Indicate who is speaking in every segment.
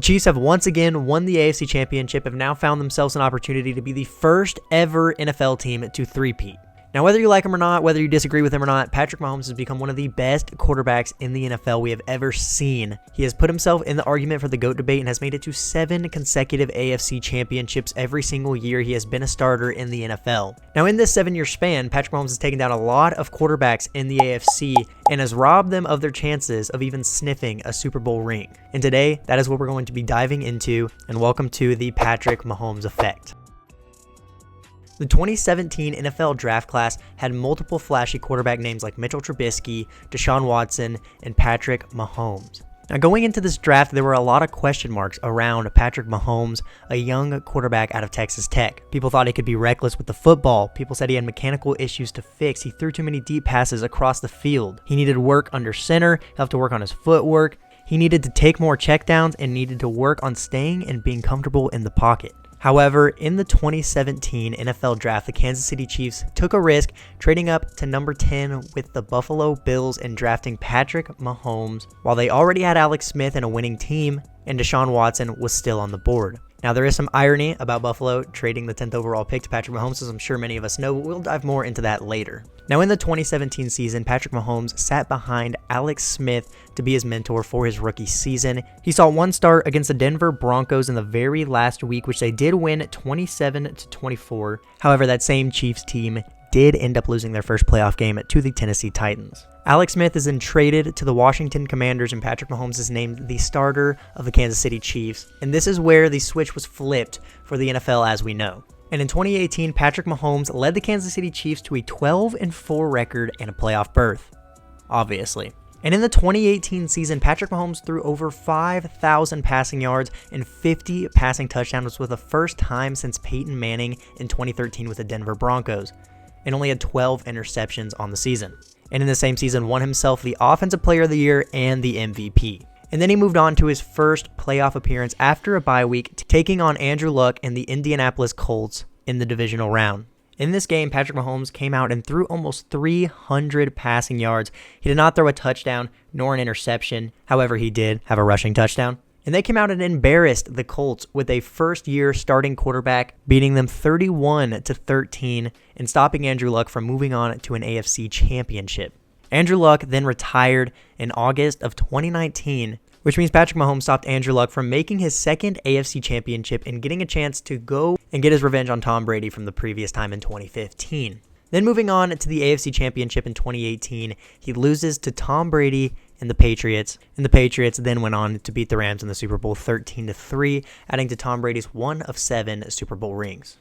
Speaker 1: The Chiefs have once again won the AFC Championship and have now found themselves an opportunity to be the first ever NFL team to three-peat. Now, whether you like him or not, whether you disagree with him or not, Patrick Mahomes has become one of the best quarterbacks in the NFL we have ever seen. He has put himself in the argument for the GOAT debate and has made it to 7 consecutive AFC championships every single year he has been a starter in the NFL. Now, in this 7-year span, Patrick Mahomes has taken down a lot of quarterbacks in the AFC and has robbed them of their chances of even sniffing a Super Bowl ring. And today, that is what we're going to be diving into, and welcome to the Patrick Mahomes effect. The 2017 NFL draft class had multiple flashy quarterback names like Mitchell Trubisky, Deshaun Watson, and Patrick Mahomes. Now, going into this draft, there were a lot of question marks around Patrick Mahomes, a young quarterback out of Texas Tech. People thought he could be reckless with the football. People said he had mechanical issues to fix. He threw too many deep passes across the field. He needed work under center. He'll have to work on his footwork. He needed to take more checkdowns and needed to work on staying and being comfortable in the pocket. However, in the 2017 NFL Draft, the Kansas City Chiefs took a risk, trading up to number 10 with the Buffalo Bills and drafting Patrick Mahomes, while they already had Alex Smith and a winning team, and Deshaun Watson was still on the board. Now, there is some irony about Buffalo trading the 10th overall pick to Patrick Mahomes, as I'm sure many of us know, but we'll dive more into that later. Now, in the 2017 season, Patrick Mahomes sat behind Alex Smith to be his mentor for his rookie season. He saw one start against the Denver Broncos in the very last week, which they did win 27-24. However, that same Chiefs team did end up losing their first playoff game to the Tennessee Titans. Alex Smith is then traded to the Washington Commanders, and Patrick Mahomes is named the starter of the Kansas City Chiefs. And this is where the switch was flipped for the NFL as we know. And in 2018, Patrick Mahomes led the Kansas City Chiefs to a 12-4 record and a playoff berth, obviously. And in the 2018 season, Patrick Mahomes threw over 5,000 passing yards and 50 passing touchdowns for the first time since Peyton Manning in 2013 with the Denver Broncos, and only had 12 interceptions on the season. And in the same season, won himself the Offensive Player of the Year and the MVP. And then he moved on to his first playoff appearance after a bye week, taking on Andrew Luck and the Indianapolis Colts in the divisional round. In this game, Patrick Mahomes came out and threw almost 300 passing yards. He did not throw a touchdown nor an interception. However, he did have a rushing touchdown. And they came out and embarrassed the Colts with a first-year starting quarterback, beating them 31-13 and stopping Andrew Luck from moving on to an AFC championship. Andrew Luck then retired in August of 2019, which means Patrick Mahomes stopped Andrew Luck from making his second AFC championship and getting a chance to go and get his revenge on Tom Brady from the previous time in 2015. Then moving on to the AFC championship in 2018, he loses to Tom Brady and the Patriots then went on to beat the Rams in the Super Bowl 13-3, adding to Tom Brady's 1 of 7 Super Bowl rings.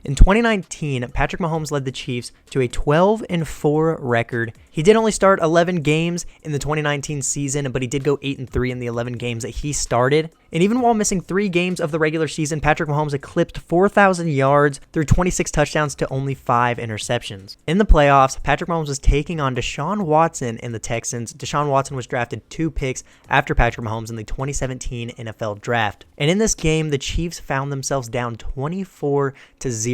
Speaker 1: In 2019, Patrick Mahomes led the Chiefs to a 12-4 record. He did only start 11 games in the 2019 season, but he did go 8-3 in the 11 games that he started. And even while missing 3 games of the regular season, Patrick Mahomes eclipsed 4,000 yards through 26 touchdowns to only 5 interceptions. In the playoffs, Patrick Mahomes was taking on Deshaun Watson and the Texans. Deshaun Watson was drafted 2 picks after Patrick Mahomes in the 2017 NFL Draft. And in this game, the Chiefs found themselves down 24-0.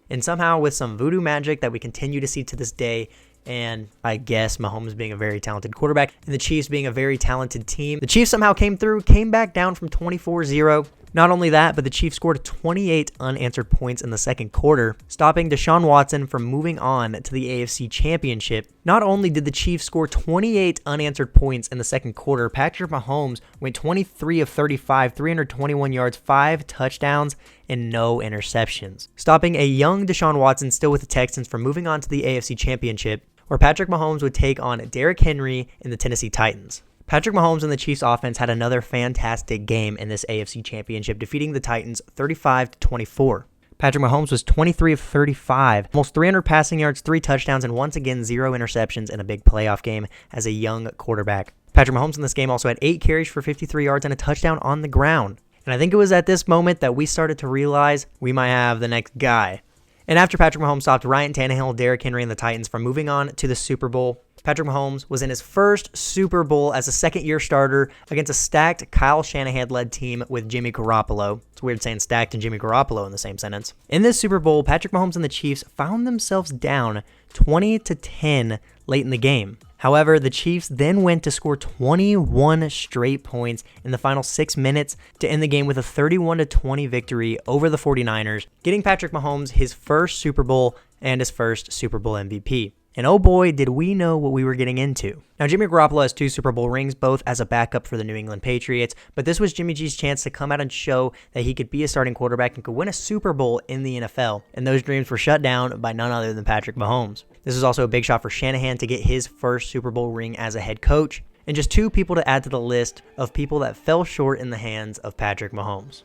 Speaker 1: And somehow with some voodoo magic that we continue to see to this day, and I guess Mahomes being a very talented quarterback and the Chiefs being a very talented team, the Chiefs somehow came back down from 24-0. Not only that, but the Chiefs scored 28 unanswered points in the second quarter, stopping Deshaun Watson from moving on to the AFC Championship. Not only did the Chiefs score 28 unanswered points in the second quarter, Patrick Mahomes went 23 of 35, 321 yards, 5 touchdowns, and no interceptions, stopping a young Deshaun Watson still with the Texans from moving on to the AFC Championship, where Patrick Mahomes would take on Derrick Henry and the Tennessee Titans. Patrick Mahomes and the Chiefs offense had another fantastic game in this AFC Championship, defeating the Titans 35-24. Patrick Mahomes was 23 of 35, almost 300 passing yards, 3 touchdowns, and once again 0 interceptions in a big playoff game as a young quarterback. Patrick Mahomes in this game also had 8 carries for 53 yards and a touchdown on the ground. And I think it was at this moment that we started to realize we might have the next guy. And after Patrick Mahomes stopped Ryan Tannehill, Derrick Henry, and the Titans from moving on to the Super Bowl, Patrick Mahomes was in his first Super Bowl as a second-year starter against a stacked Kyle Shanahan-led team with Jimmy Garoppolo. It's weird saying stacked and Jimmy Garoppolo in the same sentence. In this Super Bowl, Patrick Mahomes and the Chiefs found themselves down 20-10 late in the game. However, the Chiefs then went to score 21 straight points in the final 6 minutes to end the game with a 31-20 victory over the 49ers, getting Patrick Mahomes his first Super Bowl and his first Super Bowl MVP. And oh boy, did we know what we were getting into. Now, Jimmy Garoppolo has 2 Super Bowl rings, both as a backup for the New England Patriots, but this was Jimmy G's chance to come out and show that he could be a starting quarterback and could win a Super Bowl in the NFL, and those dreams were shut down by none other than Patrick Mahomes. This was also a big shot for Shanahan to get his first Super Bowl ring as a head coach, and just 2 people to add to the list of people that fell short in the hands of Patrick Mahomes.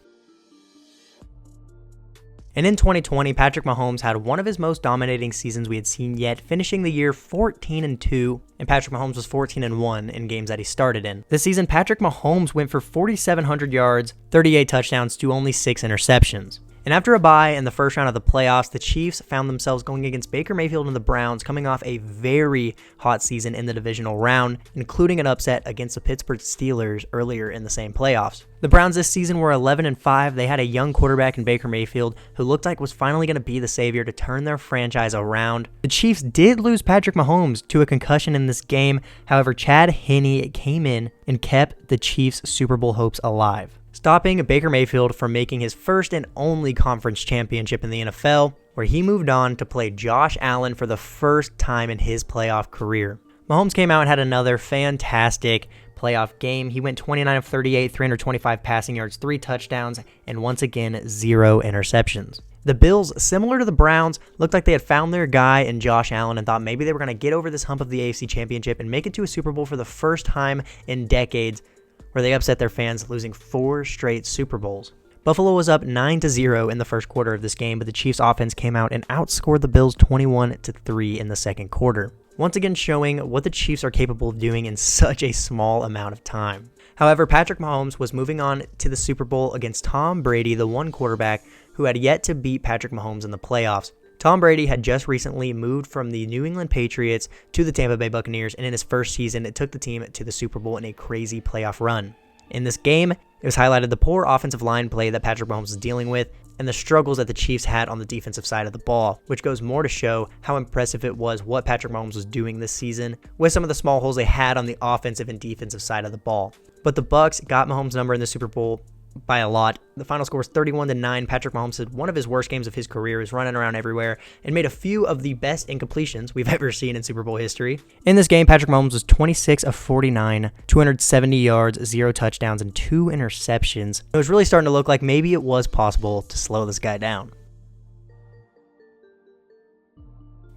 Speaker 1: And in 2020, Patrick Mahomes had one of his most dominating seasons we had seen yet, finishing the year 14-2, and Patrick Mahomes was 14-1 in games that he started in. This season, Patrick Mahomes went for 4,700 yards, 38 touchdowns to only 6 interceptions. And after a bye in the first round of the playoffs, the Chiefs found themselves going against Baker Mayfield and the Browns, coming off a very hot season in the divisional round, including an upset against the Pittsburgh Steelers earlier in the same playoffs. The Browns this season were 11-5. They had a young quarterback in Baker Mayfield who looked like was finally going to be the savior to turn their franchise around. The Chiefs did lose Patrick Mahomes to a concussion in this game. However, Chad Henne came in and kept the Chiefs' Super Bowl hopes alive, stopping Baker Mayfield from making his first and only conference championship in the NFL, where he moved on to play Josh Allen for the first time in his playoff career. Mahomes came out and had another fantastic playoff game. He went 29 of 38, 325 passing yards, 3 touchdowns, and once again, 0 interceptions. The Bills, similar to the Browns, looked like they had found their guy in Josh Allen and thought maybe they were going to get over this hump of the AFC Championship and make it to a Super Bowl for the first time in decades, where they upset their fans, losing 4 straight Super Bowls. Buffalo was up 9-0 in the first quarter of this game, but the Chiefs' offense came out and outscored the Bills 21-3 in the second quarter, once again showing what the Chiefs are capable of doing in such a small amount of time. However, Patrick Mahomes was moving on to the Super Bowl against Tom Brady, the one quarterback who had yet to beat Patrick Mahomes in the playoffs. Tom Brady had just recently moved from the New England Patriots to the Tampa Bay Buccaneers, and in his first season, it took the team to the Super Bowl in a crazy playoff run. In this game, it was highlighted the poor offensive line play that Patrick Mahomes was dealing with and the struggles that the Chiefs had on the defensive side of the ball, which goes more to show how impressive it was what Patrick Mahomes was doing this season with some of the small holes they had on the offensive and defensive side of the ball. But the Bucs got Mahomes' number in the Super Bowl by a lot. The final score was 31-9. Patrick Mahomes had one of his worst games of his career. He was running around everywhere and made a few of the best incompletions we've ever seen in Super Bowl history. In this game, Patrick Mahomes was 26 of 49, 270 yards, 0 touchdowns, and 2 interceptions. It was really starting to look like maybe it was possible to slow this guy down.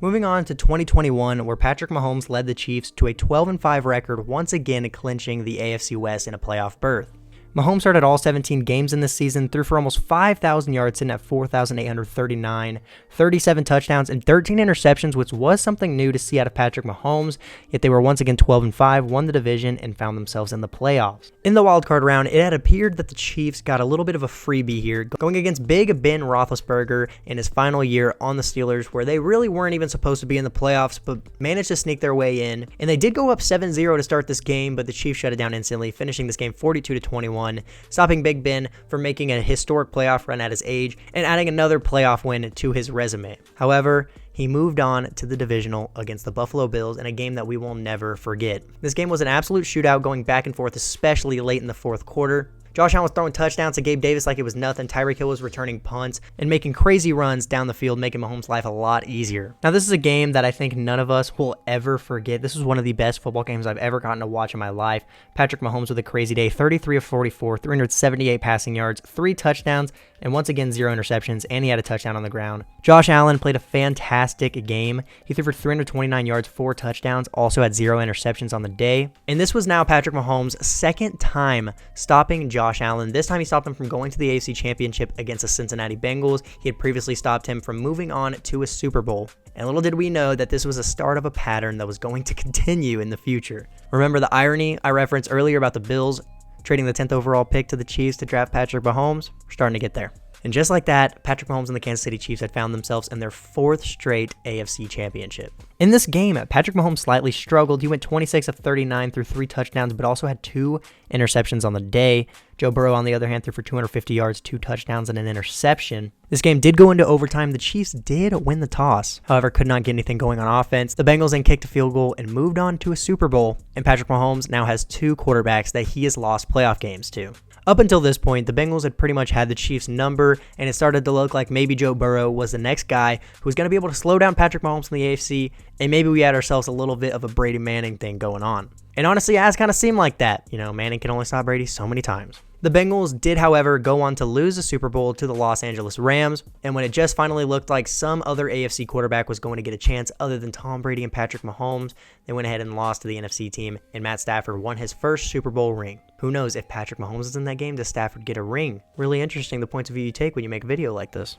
Speaker 1: Moving on to 2021, where Patrick Mahomes led the Chiefs to a 12-5 record, once again clinching the AFC West in a playoff berth. Mahomes started all 17 games in this season, threw for almost 5,000 yards, sitting at 4,839, 37 touchdowns, and 13 interceptions, which was something new to see out of Patrick Mahomes, yet they were once again 12-5, won the division, and found themselves in the playoffs. In the wildcard round, it had appeared that the Chiefs got a little bit of a freebie here, going against Big Ben Roethlisberger in his final year on the Steelers, where they really weren't even supposed to be in the playoffs, but managed to sneak their way in. And they did go up 7-0 to start this game, but the Chiefs shut it down instantly, finishing this game 42-21. Stopping Big Ben from making a historic playoff run at his age and adding another playoff win to his resume. However, he moved on to the divisional against the Buffalo Bills in a game that we will never forget. This game was an absolute shootout, going back and forth, especially late in the fourth quarter. Josh Allen was throwing touchdowns to Gabe Davis like it was nothing. Tyreek Hill was returning punts and making crazy runs down the field, making Mahomes' life a lot easier. Now, this is a game that I think none of us will ever forget. This was one of the best football games I've ever gotten to watch in my life. Patrick Mahomes with a crazy day, 33 of 44, 378 passing yards, 3 touchdowns, and once again, 0 interceptions, and he had a touchdown on the ground. Josh Allen played a fantastic game. He threw for 329 yards, 4 touchdowns, also had 0 interceptions on the day. And this was now Patrick Mahomes' second time stopping Josh Allen. This time he stopped him from going to the AFC Championship against the Cincinnati Bengals. He had previously stopped him from moving on to a Super Bowl. And little did we know that this was a start of a pattern that was going to continue in the future. Remember the irony I referenced earlier about the Bills trading the 10th overall pick to the Chiefs to draft Patrick Mahomes? We're starting to get there. And just like that, Patrick Mahomes and the Kansas City Chiefs had found themselves in their 4th straight AFC championship. In this game, Patrick Mahomes slightly struggled. He went 26 of 39 through 3 touchdowns, but also had 2 interceptions on the day. Joe Burrow, on the other hand, threw for 250 yards, 2 touchdowns, and an interception. This game did go into overtime. The Chiefs did win the toss, however, could not get anything going on offense. The Bengals then kicked a field goal and moved on to a Super Bowl, and Patrick Mahomes now has 2 quarterbacks that he has lost playoff games to. Up until this point, the Bengals had pretty much had the Chiefs' number, and it started to look like maybe Joe Burrow was the next guy who was going to be able to slow down Patrick Mahomes in the AFC, and maybe we had ourselves a little bit of a Brady Manning thing going on. And honestly, it has kind of seemed like that. You know, Manning can only stop Brady so many times. The Bengals did, however, go on to lose the Super Bowl to the Los Angeles Rams, and when it just finally looked like some other AFC quarterback was going to get a chance other than Tom Brady and Patrick Mahomes, they went ahead and lost to the NFC team, and Matt Stafford won his first Super Bowl ring. Who knows, if Patrick Mahomes is in that game, does Stafford get a ring? Really interesting the points of view you take when you make a video like this.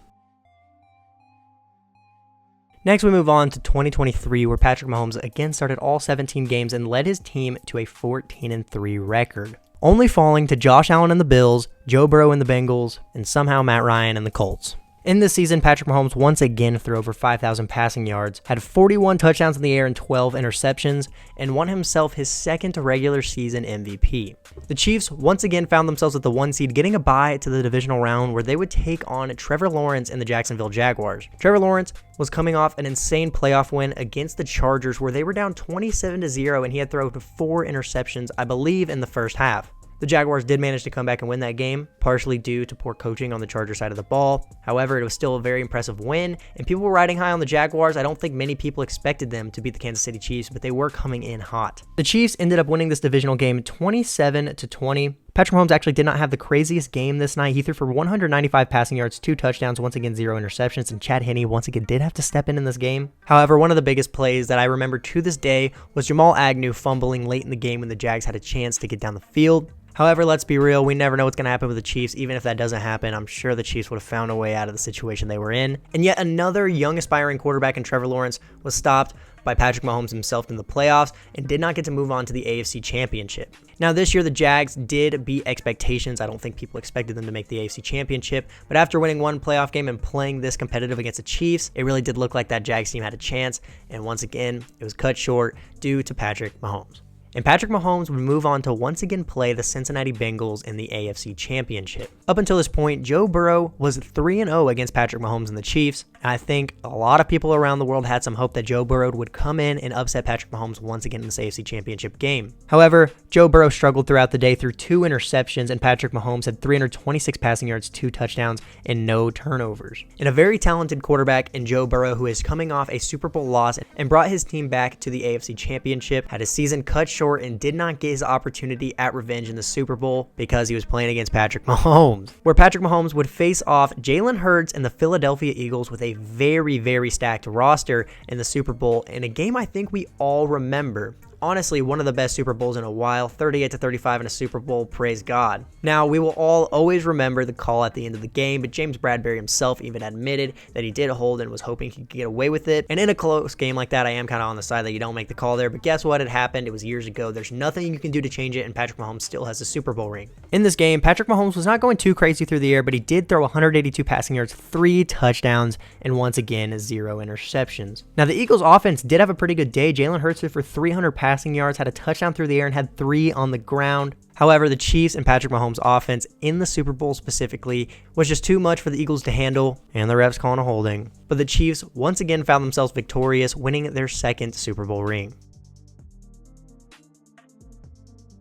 Speaker 1: Next, we move on to 2023, where Patrick Mahomes again started all 17 games and led his team to a 14-3 record, only falling to Josh Allen and the Bills, Joe Burrow and the Bengals, and somehow Matt Ryan and the Colts. In this season, Patrick Mahomes once again threw over 5,000 passing yards, had 41 touchdowns in the air and 12 interceptions, and won himself his 2nd regular season MVP. The Chiefs once again found themselves at the 1 seed, getting a bye to the divisional round where they would take on Trevor Lawrence and the Jacksonville Jaguars. Trevor Lawrence was coming off an insane playoff win against the Chargers where they were down 27-0 and he had thrown 4 interceptions, I believe, in the first half. The Jaguars did manage to come back and win that game, partially due to poor coaching on the Chargers side of the ball. However, it was still a very impressive win, and people were riding high on the Jaguars. I don't think many people expected them to beat the Kansas City Chiefs, but they were coming in hot. The Chiefs ended up winning this divisional game 27-20. Patrick Mahomes actually did not have the craziest game this night. He threw for 195 passing yards, 2 touchdowns, once again 0 interceptions, and Chad Henne once again did have to step in this game. However, one of the biggest plays that I remember to this day was Jamal Agnew fumbling late in the game when the Jags had a chance to get down the field. However, let's be real, we never know what's going to happen with the Chiefs. Even if that doesn't happen, I'm sure the Chiefs would have found a way out of the situation they were in. And yet another young aspiring quarterback in Trevor Lawrence was stopped by Patrick Mahomes himself in the playoffs and did not get to move on to the AFC Championship. Now this year the Jags did beat expectations. I don't think people expected them to make the AFC Championship, but after winning one playoff game and playing this competitive against the Chiefs, it really did look like that Jags team had a chance, and once again, it was cut short due to Patrick Mahomes. And Patrick Mahomes would move on to once again play the Cincinnati Bengals in the AFC Championship. Up until this point, Joe Burrow was 3-0 against Patrick Mahomes and the Chiefs. And I think a lot of people around the world had some hope that Joe Burrow would come in and upset Patrick Mahomes once again in this AFC Championship game. However, Joe Burrow struggled throughout the day through 2 interceptions, and Patrick Mahomes had 326 passing yards, 2 touchdowns, and no turnovers. And a very talented quarterback in Joe Burrow, who is coming off a Super Bowl loss and brought his team back to the AFC Championship, had his season cut short and did not get his opportunity at revenge in the Super Bowl because he was playing against Patrick Mahomes, where Patrick Mahomes would face off Jalen Hurts and the Philadelphia Eagles with a very, very stacked roster in the Super Bowl, in a game I think we all remember. Honestly, one of the best Super Bowls in a while, 38-35 in a Super Bowl, praise God. Now, we will all always remember the call at the end of the game, but James Bradbury himself even admitted that he did hold and was hoping he could get away with it. And in a close game like that, I am kind of on the side that you don't make the call there, but guess what? It happened. It was years ago. There's nothing you can do to change it, and Patrick Mahomes still has a Super Bowl ring. In this game, Patrick Mahomes was not going too crazy through the air, but he did throw 182 passing yards, 3 touchdowns, and once again, 0 interceptions. Now, the Eagles offense did have a pretty good day. Jalen Hurts threw for 300 passing yards, had a touchdown through the air, and had 3 on the ground. However, the Chiefs and Patrick Mahomes' offense in the Super Bowl specifically was just too much for the Eagles to handle, and the refs calling a holding. But the Chiefs once again found themselves victorious, winning their 2nd Super Bowl ring.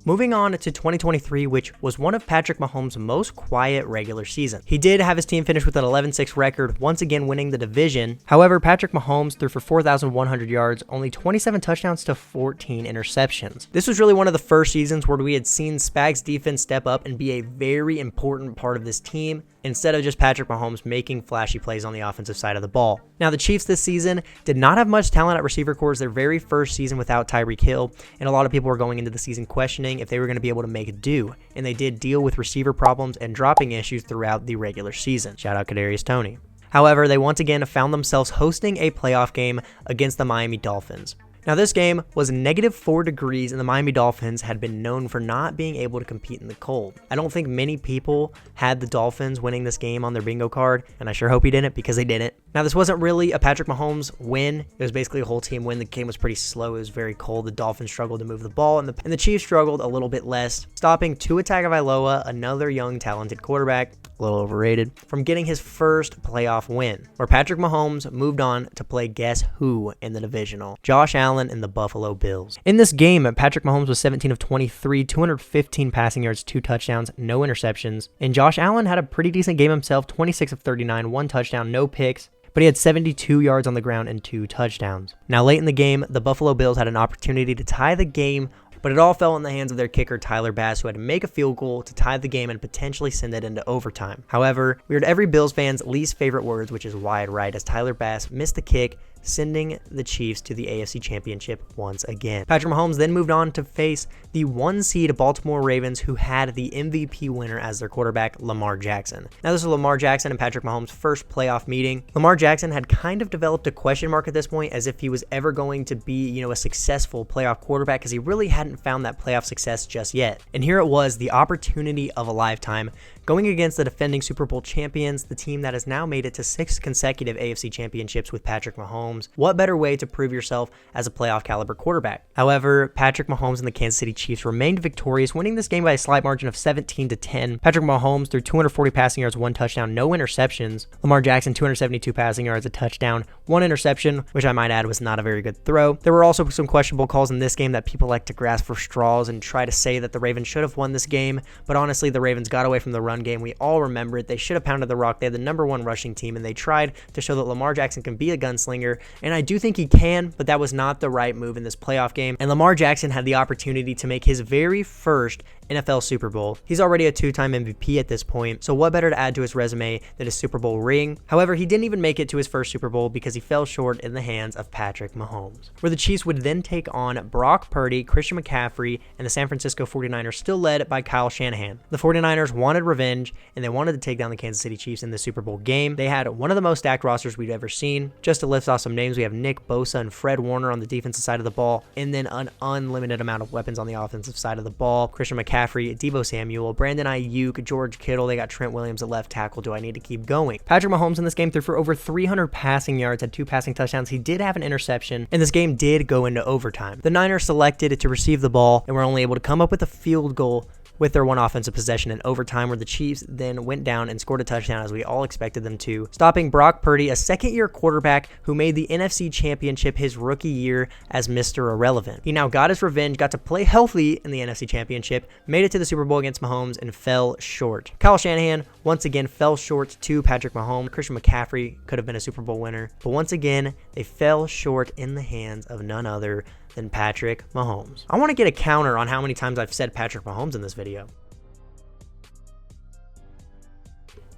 Speaker 1: Moving on to 2023, which was one of Patrick Mahomes' most quiet regular seasons. He did have his team finish with an 11-6 record, once again winning the division. However, Patrick Mahomes threw for 4,100 yards, only 27 touchdowns to 14 interceptions. This was really one of the first seasons where we had seen Spags' defense step up and be a very important part of this team, instead of just Patrick Mahomes making flashy plays on the offensive side of the ball. Now, the Chiefs this season did not have much talent at receiver corps, their very first season without Tyreek Hill, and a lot of people were going into the season questioning if they were going to be able to make it do, and they did deal with receiver problems and dropping issues throughout the regular season. Shout out Kadarius Toney. However, they once again found themselves hosting a playoff game against the Miami Dolphins. Now this game was -4 degrees and the Miami Dolphins had been known for not being able to compete in the cold. I don't think many people had the Dolphins winning this game on their bingo card, and I sure hope he didn't because they didn't. Now this wasn't really a Patrick Mahomes win. It was basically a whole team win. The game was pretty slow. It was very cold. The Dolphins struggled to move the ball, and the Chiefs struggled a little bit less, stopping Tua Tagovailoa, another young talented quarterback, a little overrated, from getting his first playoff win, where Patrick Mahomes moved on to play guess who in the divisional? Josh Allen and the Buffalo Bills. In this game, Patrick Mahomes was 17 of 23, 215 passing yards, 2 touchdowns, no interceptions, and Josh Allen had a pretty decent game himself, 26 of 39, 1 touchdown, no picks, but he had 72 yards on the ground and 2 touchdowns. Now late in the game, the Buffalo Bills had an opportunity to tie the game, but it all fell in the hands of their kicker, Tyler Bass, who had to make a field goal to tie the game and potentially send it into overtime. However, we heard every Bills fan's least favorite words, which is wide right, as Tyler Bass missed the kick, sending the Chiefs to the AFC Championship once again. Patrick Mahomes then moved on to face the 1 seed Baltimore Ravens, who had the MVP winner as their quarterback, Lamar Jackson. Now this was Lamar Jackson and Patrick Mahomes' first playoff meeting. Lamar Jackson had kind of developed a question mark at this point, as if he was ever going to be, a successful playoff quarterback, because he really hadn't found that playoff success just yet. And here it was, the opportunity of a lifetime, going against the defending Super Bowl champions, the team that has now made it to 6 consecutive AFC championships with Patrick Mahomes. What better way to prove yourself as a playoff caliber quarterback? However, Patrick Mahomes and the Kansas City Chiefs remained victorious, winning this game by a slight margin of 17-10. Patrick Mahomes threw 240 passing yards, 1 touchdown, no interceptions. Lamar Jackson, 272 passing yards, a touchdown, 1 interception, which I might add was not a very good throw. There were also some questionable calls in this game that people like to grasp for straws and try to say that the Ravens should have won this game, but honestly, the Ravens got away from the run game. We all remember it. They should have pounded the rock. They had the #1 rushing team, and they tried to show that Lamar Jackson can be a gunslinger, and I do think he can, but that was not the right move in this playoff game, and Lamar Jackson had the opportunity to make his very first NFL Super Bowl. He's already a 2-time MVP at this point, so what better to add to his resume than a Super Bowl ring? However, he didn't even make it to his first Super Bowl because he fell short in the hands of Patrick Mahomes, where the Chiefs would then take on Brock Purdy, Christian McCaffrey, and the San Francisco 49ers, still led by Kyle Shanahan. The 49ers wanted revenge, and they wanted to take down the Kansas City Chiefs in the Super Bowl game. They had one of the most stacked rosters we've ever seen. Just to list off some names, we have Nick Bosa and Fred Warner on the defensive side of the ball, and then an unlimited amount of weapons on the offensive side of the ball. Christian McCaffrey, Deebo Samuel, Brandon Ayuk, George Kittle. They got Trent Williams at left tackle. Do I need to keep going? Patrick Mahomes in this game threw for over 300 passing yards, had 2 passing touchdowns. He did have an interception, and this game did go into overtime. The Niners selected to receive the ball and were only able to come up with a field goal with their 1 offensive possession in overtime, where the Chiefs then went down and scored a touchdown as we all expected them to, stopping Brock Purdy, a second-year quarterback who made the NFC Championship his rookie year as Mr. Irrelevant. He now got his revenge, got to play healthy in the NFC Championship, made it to the Super Bowl against Mahomes, and fell short. Kyle Shanahan once again fell short to Patrick Mahomes. Christian McCaffrey could have been a Super Bowl winner, but once again, they fell short in the hands of none other than Patrick Mahomes. I want to get a counter on how many times I've said Patrick Mahomes in this video.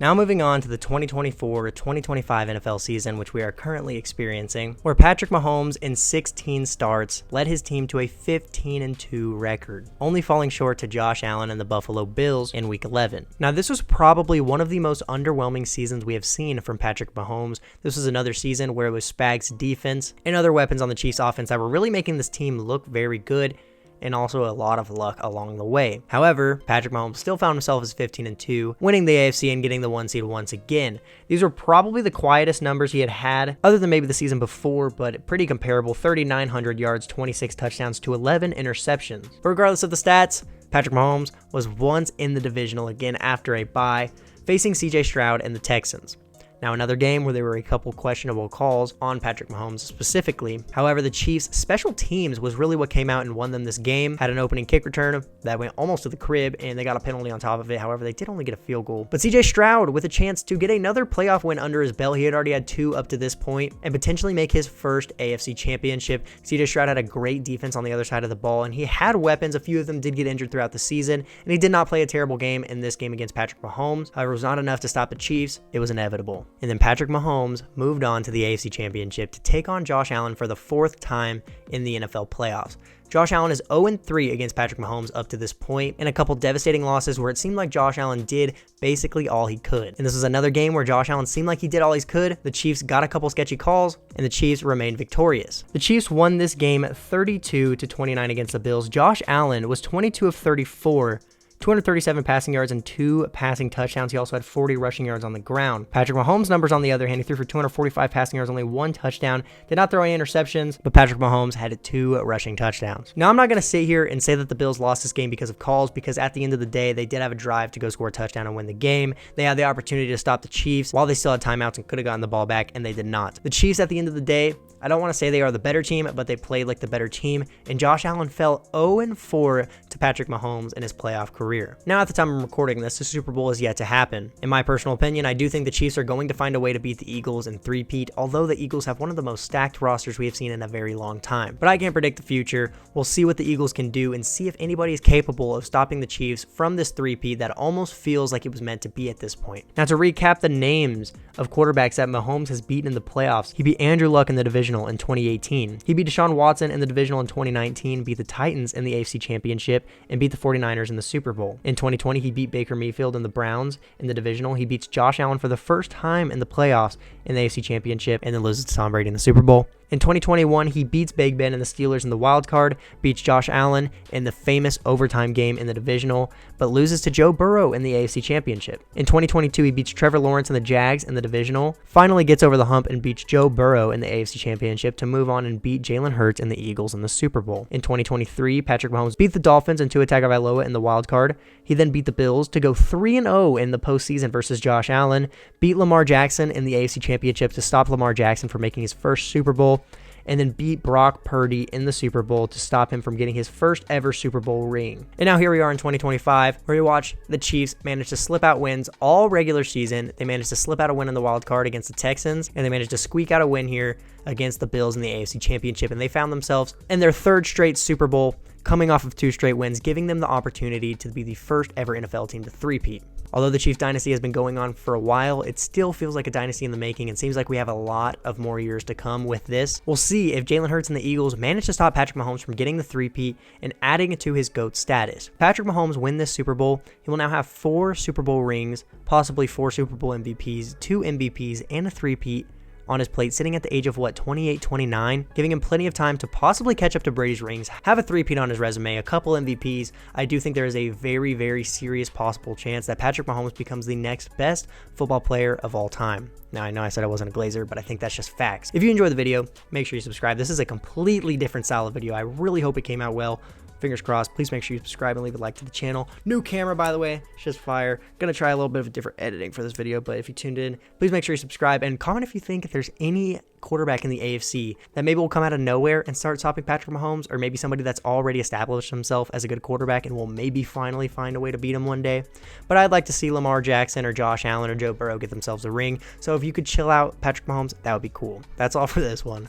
Speaker 1: Now moving on to the 2024-2025 NFL season, which we are currently experiencing, where Patrick Mahomes in 16 starts led his team to a 15-2 record, only falling short to Josh Allen and the Buffalo Bills in Week 11. Now this was probably one of the most underwhelming seasons we have seen from Patrick Mahomes. This was another season where it was Spags' defense and other weapons on the Chiefs offense that were really making this team look very good, and also a lot of luck along the way. However, Patrick Mahomes still found himself as 15-2, winning the AFC and getting the 1 seed once again. These were probably the quietest numbers he had, other than maybe the season before, but pretty comparable: 3,900 yards, 26 touchdowns to 11 interceptions. But regardless of the stats, Patrick Mahomes was once in the divisional again after a bye, facing CJ Stroud and the Texans. Now, another game where there were a couple questionable calls on Patrick Mahomes specifically. However, the Chiefs' special teams was really what came out and won them this game. Had an opening kick return that went almost to the crib, and they got a penalty on top of it. However, they did only get a field goal. But CJ Stroud with a chance to get another playoff win under his belt. He had already had 2 up to this point, and potentially make his first AFC championship. CJ Stroud had a great defense on the other side of the ball, and he had weapons. A few of them did get injured throughout the season, and he did not play a terrible game in this game against Patrick Mahomes. However, it was not enough to stop the Chiefs. It was inevitable. And then Patrick Mahomes moved on to the AFC Championship to take on Josh Allen for the 4th time in the NFL playoffs. Josh Allen is 0-3 against Patrick Mahomes up to this point, and a couple devastating losses where it seemed like Josh Allen did basically all he could. And this was another game where Josh Allen seemed like he did all he could. The Chiefs got a couple sketchy calls, and the Chiefs remained victorious. The Chiefs won this game 32-29 against the Bills. Josh Allen was 22 of 34, 237 passing yards and 2 passing touchdowns. He also had 40 rushing yards on the ground. Patrick Mahomes' numbers, on the other hand, he threw for 245 passing yards, only 1 touchdown. Did not throw any interceptions, but Patrick Mahomes had 2 rushing touchdowns. Now, I'm not going to sit here and say that the Bills lost this game because of calls, because at the end of the day, they did have a drive to go score a touchdown and win the game. They had the opportunity to stop the Chiefs while they still had timeouts and could have gotten the ball back, and they did not. The Chiefs, at the end of the day, I don't want to say they are the better team, but they played like the better team, and Josh Allen fell 0-4 to Patrick Mahomes in his playoff career. Now, at the time I'm recording this, the Super Bowl is yet to happen. In my personal opinion, I do think the Chiefs are going to find a way to beat the Eagles in three-peat, although the Eagles have one of the most stacked rosters we have seen in a very long time. But I can't predict the future. We'll see what the Eagles can do and see if anybody is capable of stopping the Chiefs from this three-peat that almost feels like it was meant to be at this point. Now, to recap the names of quarterbacks that Mahomes has beaten in the playoffs, he beat Andrew Luck in the divisional in 2018. He beat Deshaun Watson in the divisional in 2019, beat the Titans in the AFC Championship, and beat the 49ers in the Super Bowl. In 2020, he beat Baker Mayfield and the Browns in the divisional. He beats Josh Allen for the first time in the playoffs in the AFC Championship, and then loses to Tom Brady in the Super Bowl. In 2021, he beats Big Ben and the Steelers in the wild card, beats Josh Allen in the famous overtime game in the divisional, but loses to Joe Burrow in the AFC Championship. In 2022, he beats Trevor Lawrence and the Jags in the divisional, finally gets over the hump and beats Joe Burrow in the AFC Championship to move on and beat Jalen Hurts and the Eagles in the Super Bowl. In 2023, Patrick Mahomes beat the Dolphins and Tua Tagovailoa in the wild card. He then beat the Bills to go 3-0 in the postseason versus Josh Allen, beat Lamar Jackson in the AFC Championship to stop Lamar Jackson from making his first Super Bowl, and then beat Brock Purdy in the Super Bowl to stop him from getting his first ever Super Bowl ring. And now here we are in 2025, where you watch the Chiefs manage to slip out wins all regular season. They managed to slip out a win in the wild card against the Texans, and they managed to squeak out a win here against the Bills in the AFC Championship, and they found themselves in their 3rd straight Super Bowl, coming off of 2 straight wins, giving them the opportunity to be the first ever NFL team to three-peat. Although the Chiefs dynasty has been going on for a while, it still feels like a dynasty in the making and seems like we have a lot of more years to come with this. We'll see if Jalen Hurts and the Eagles manage to stop Patrick Mahomes from getting the three-peat and adding it to his GOAT status. Patrick Mahomes win this Super Bowl, he will now have 4 Super Bowl rings, possibly 4 Super Bowl MVPs, 2 MVPs, and a three-peat on his plate, sitting at the age of 28, 29, giving him plenty of time to possibly catch up to Brady's rings, have a three-peat on his resume, a couple MVPs. I do think there is a very, very serious possible chance that Patrick Mahomes becomes the next best football player of all time. Now, I know I said I wasn't a Glazer, but I think that's just facts. If you enjoyed the video, make sure you subscribe. This is a completely different style of video. I really hope it came out well. Fingers crossed. Please make sure you subscribe and leave a like to the channel. New camera, by the way. It's just fire. Gonna try a little bit of a different editing for this video, but if you tuned in, please make sure you subscribe and comment if you think there's any quarterback in the AFC that maybe will come out of nowhere and start stopping Patrick Mahomes, or maybe somebody that's already established himself as a good quarterback and will maybe finally find a way to beat him one day. But I'd like to see Lamar Jackson or Josh Allen or Joe Burrow get themselves a ring. So if you could chill out Patrick Mahomes, that would be cool. That's all for this one.